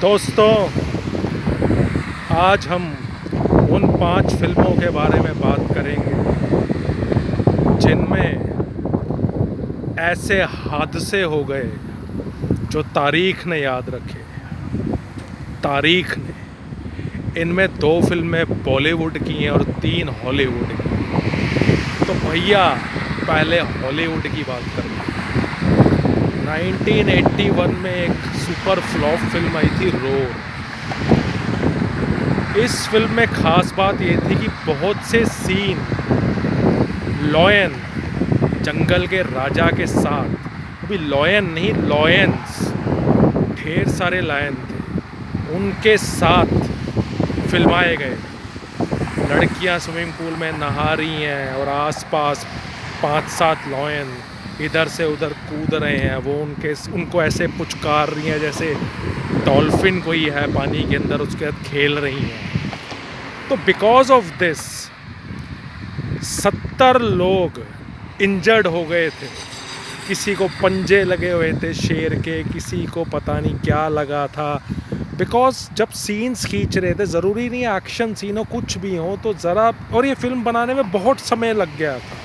दोस्तों, आज हम उन 5 फिल्मों के बारे में बात करेंगे जिनमें ऐसे हादसे हो गए जो तारीख ने याद रखे। तारीख ने इनमें 2 फिल्में बॉलीवुड की हैं और 3 हॉलीवुड की। तो भैया पहले हॉलीवुड की बात करते हैं। 1981 में एक सुपर फ्लॉप फिल्म आई थी, रोर। इस फिल्म में ख़ास बात ये थी कि बहुत से सीन लॉयन, जंगल के राजा के साथ, अभी लॉयन नहीं लॉयंस, ढेर सारे लायन थे, उनके साथ फिल्माए गए। लड़कियां स्विमिंग पूल में नहा रही हैं और आसपास 5-7 लॉयन इधर से उधर कूद रहे हैं। वो उनको ऐसे पुचकार रही हैं जैसे डॉल्फिन कोई है पानी के अंदर, उसके साथ खेल रही हैं। तो बिकॉज ऑफ दिस 70 लोग इंजर्ड हो गए थे। किसी को पंजे लगे हुए थे शेर के, किसी को पता नहीं क्या लगा था। बिकॉज जब सीन्स खींच रहे थे, ज़रूरी नहीं एक्शन सीन हो, कुछ भी हो, तो ज़रा, और ये फिल्म बनाने में बहुत समय लग गया था।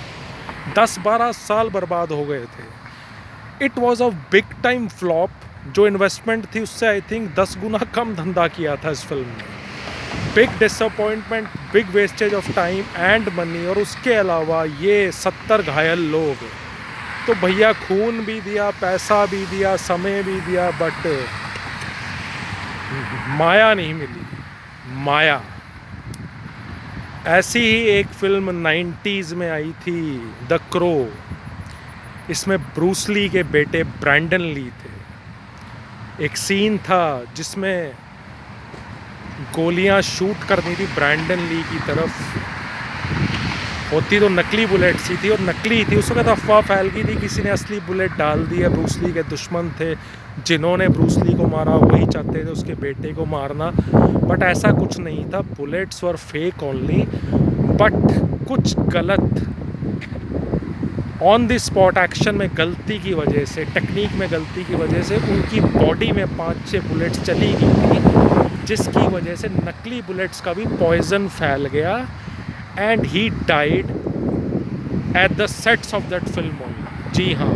10-12 साल बर्बाद हो गए थे। It was a big time flop. जो इन्वेस्टमेंट थी उससे आई थिंक 10 गुना कम धंधा किया था इस फिल्म ने। Big disappointment, big wastage of time and money, और उसके अलावा ये 70 घायल लोग। तो भैया खून भी दिया, पैसा भी दिया, समय भी दिया, बट माया नहीं मिली। माया। ऐसी ही एक फिल्म 90s में आई थी, द क्रो। इसमें ब्रूस ली के बेटे ब्रैंडन ली थे। एक सीन था जिसमें गोलियां शूट करनी थी ब्रैंडन ली की तरफ। होती तो नकली बुलेट सी थी, और नकली थी। उस वक्त अफवाह फैल गई थी किसी ने असली बुलेट डाल दी है। ब्रूस ली के दुश्मन थे जिन्होंने ब्रूस ली को मारा, वही चाहते थे उसके बेटे को मारना, बट ऐसा कुछ नहीं था। Bullets were fake only, but कुछ गलत ऑन द स्पॉट एक्शन में गलती की वजह से, टेक्निक में गलती की वजह से उनकी बॉडी में 5-6 बुलेट्स चली गई थी, जिसकी वजह से नकली बुलेट्स का भी पॉइजन फैल गया and he died at the sets of that film. जी हाँ,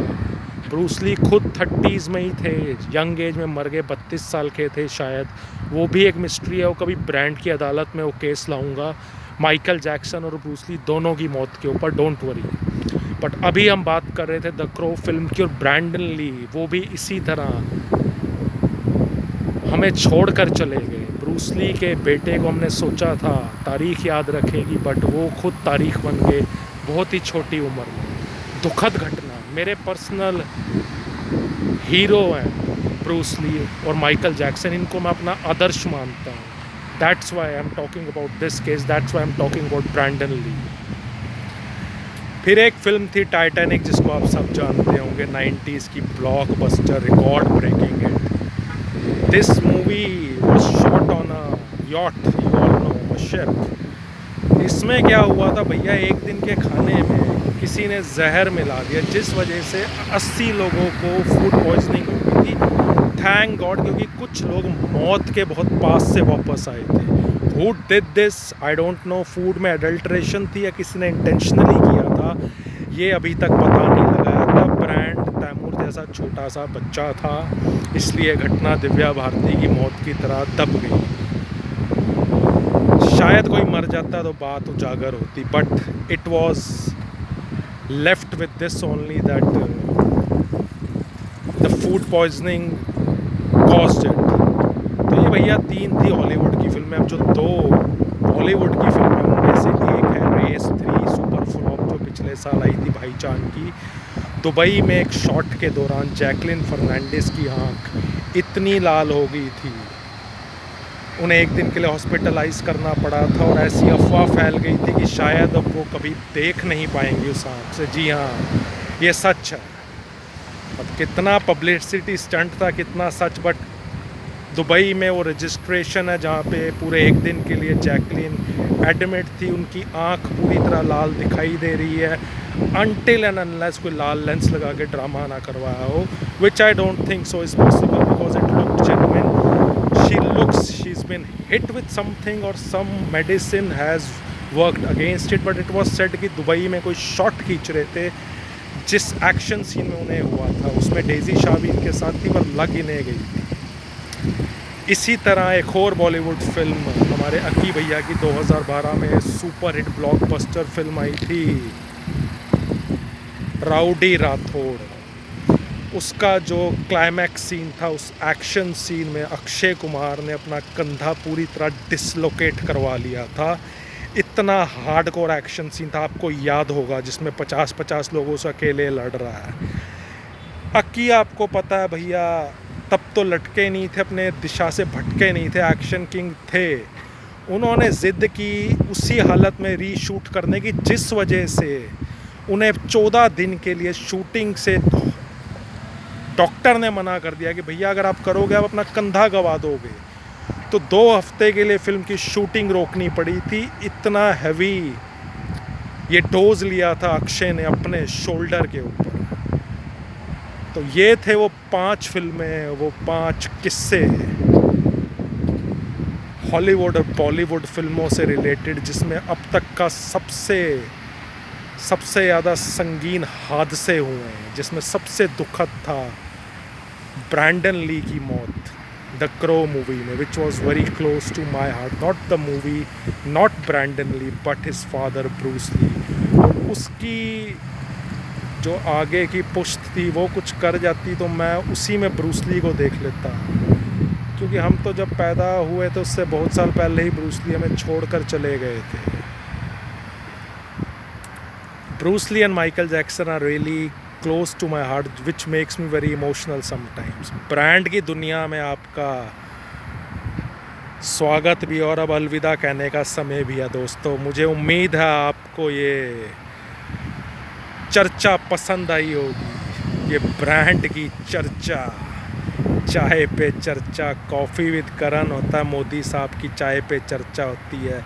ब्रूस ली खुद 30s में ही थे, यंग एज में मर गए, 32 साल के थे शायद। वो भी एक मिस्ट्री है। वो कभी ब्रांड की अदालत में वो केस लाऊंगा, माइकल जैक्सन और ब्रूस ली दोनों की मौत के ऊपर, डोंट वरी। बट अभी हम बात कर रहे थे द क्रो फिल्म की, और ब्रैंडन ली वो भी इसी तरह हमें छोड़कर चले गए। ब्रूस ली के बेटे को हमने सोचा था तारीख याद रखेगी, बट वो खुद तारीख बन गए बहुत ही छोटी उम्र में। दुखद घटना। मेरे पर्सनल हीरो हैं ब्रूस ली और माइकल जैक्सन, इनको मैं अपना आदर्श मानता हूँ। That's why I am talking about this case, that's why I am talking about Brandon Lee. फिर एक फिल्म थी टाइटैनिक, जिसको आप सब जानते होंगे, 90s की blockbuster, record breaking hit. This movie was shot on a yacht, you all know, a ship. इसमें क्या हुआ था भैया, एक दिन के खाने में किसी ने जहर मिला दिया, जिस वजह से 80 लोगों को फूड पॉइजनिंग हो गई थी। थैंक गॉड, क्योंकि कुछ लोग मौत के बहुत पास से वापस आए थे। Who did this? I don't know। Food में एडल्ट्रेशन थी या किसी ने इंटेंशनली किया था, ये अभी तक पता नहीं लगाया। तब ब्रांड तैमूर जैसा छोटा सा बच्चा था, इसलिए घटना दिव्या भारती की मौत की तरह दब गई। शायद कोई मर जाता तो बात उजागर होती, but it was left with this only, that the food poisoning caused it. तो ये भैया 3 थी हॉलीवुड की फिल्में। अब जो 2 बॉलीवुड की फिल्में, उनमें से एक है रेस 3, सुपर फ्लॉप, जो पिछले साल आई थी भाईजान की। दुबई में एक शॉट के दौरान जैकलिन फर्नांडिस की आंख इतनी लाल हो गई थी, उन्हें एक दिन के लिए हॉस्पिटलाइज करना पड़ा था, और ऐसी अफवाह फैल गई थी कि शायद अब वो कभी देख नहीं पाएंगी उस आँख से। जी हाँ, ये सच है। अब कितना पब्लिसिटी स्टंट था, कितना सच, बट दुबई में वो रजिस्ट्रेशन है जहाँ पे पूरे एक दिन के लिए जैकलिन एडमिट थी। उनकी आंख पूरी तरह लाल दिखाई दे रही है, अनटिल एंड अनलेस कोई लाल लेंस लगा के ड्रामा ना करवाया हो, which I don't think so is possible, because it looked genuine. She been hit with something or some medicine has worked against it, but it was said कि Dubai में कोई shot खींच रहे थे, जिस एक्शन सीन में उन्हें हुआ था उसमें डेजी शाह भी इनके साथ थी पर लग ही नहीं गई थी। इसी तरह एक और बॉलीवुड फिल्म हमारे अक्की भैया की 2012 में सुपर हिट ब्लॉकबस्टर फिल्म आई थी राउडी राठौड़। उसका जो क्लाइमैक्स सीन था, उस एक्शन सीन में अक्षय कुमार ने अपना कंधा पूरी तरह डिसलोकेट करवा लिया था। इतना हार्डकोर एक्शन सीन था, आपको याद होगा, जिसमें 50-50 लोगों से अकेले लड़ रहा है। अक्की आपको पता है भैया तब तो लटके नहीं थे, अपने दिशा से भटके नहीं थे, एक्शन किंग थे। उन्होंने ज़िद की उसी हालत में रीशूट करने की जिस वजह से उन्हें 14 दिन के लिए शूटिंग से डॉक्टर ने मना कर दिया कि भैया अगर आप करोगे आप अपना कंधा गवा दोगे। तो 2 हफ्ते के लिए फिल्म की शूटिंग रोकनी पड़ी थी। इतना हैवी ये डोज लिया था अक्षय ने अपने शोल्डर के ऊपर। तो ये थे वो 5 फिल्में, वो 5 किस्से हॉलीवुड और बॉलीवुड फिल्मों से रिलेटेड, जिसमें अब तक का सबसे ज़्यादा संगीन हादसे हुए हैं, जिसमें सबसे दुखद था ब्रैंडन ली की मौत द क्रो मूवी में, which was very close to my heart. Not the movie, not Brandon Lee but his father Bruce Lee. उसकी जो आगे की पुश्त थी वो कुछ कर जाती तो मैं उसी में ब्रूस ली को देख लेता, क्योंकि हम तो जब पैदा हुए तो उससे बहुत साल पहले ही ब्रूस ली हमें छोड़कर चले गए थे। Bruce Lee and Michael Jackson are really close to my heart, which makes me very emotional sometimes. Brand की दुनिया में आपका स्वागत भी और अब अलविदा कहने का समय भी है दोस्तों। मुझे उम्मीद है आपको ये चर्चा पसंद आई होगी, ये ब्रांड की चर्चा। चाय पे चर्चा, कॉफ़ी विद करण होता है, मोदी साहब की चाय पे चर्चा होती है।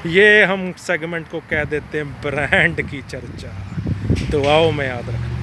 ये हम सेगमेंट को कह देते हैं ब्रांड की चर्चा। दुआओं में याद रखना।